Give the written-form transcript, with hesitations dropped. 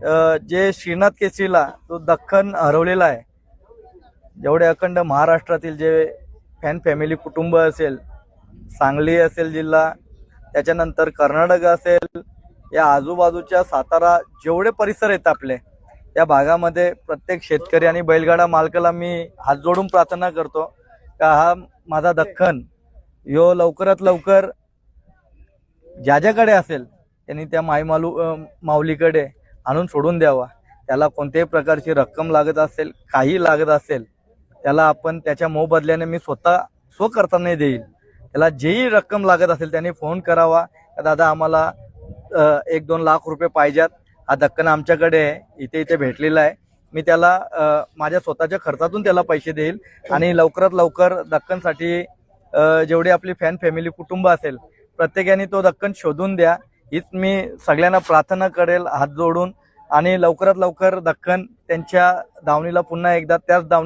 जे श्रीनाथ केसरीला तो दख्खन हरवलेला आहे, जेवढे अखंड महाराष्ट्रातील जे फॅन फॅमिली कुटुंब असेल, सांगली असेल जिल्हा, त्याच्यानंतर कर्नाटक असेल, या आजूबाजूच्या सातारा जेवढे परिसर आहेत आपले, या भागामध्ये प्रत्येक शेतकरी आणि बैलगाडा मालकाला मी हात जोडून प्रार्थना करतो का हा माझा दख्खन यो लवकरात लवकर ज्याच्याकडे असेल त्यांनी त्या माऊलीकडे आणून सोडून द्यावा। त्याला कोणत्याही प्रकारची रक्कम लागत असेल, काही लागत असेल, त्याला आपण त्याच्या मोबदल्याने मी स्वतः करताना देईल। त्याला जेही रक्कम लागत असेल त्याने फोन करावा, दादा आम्हाला 1-2 लाख रुपये पाहिजेत, हा दख्खन आमच्याकडे इथे इथे भेटलेला आहे, मी त्याला माझ्या स्वतःच्या खर्चातून त्याला पैसे देईल आणि लवकरात लवकर दख्खनसाठी जेवढे आपली फॅन फॅमिली कुटुंब असेल प्रत्येकाने तो दख्खन शोधून द्या, हीच मी सगळ्यांना प्रार्थना करेल हात जोडून। आणि लवकरात लवकर दख्खन त्यांच्या दावणीला पुन्हा एकदा त्याच दावणी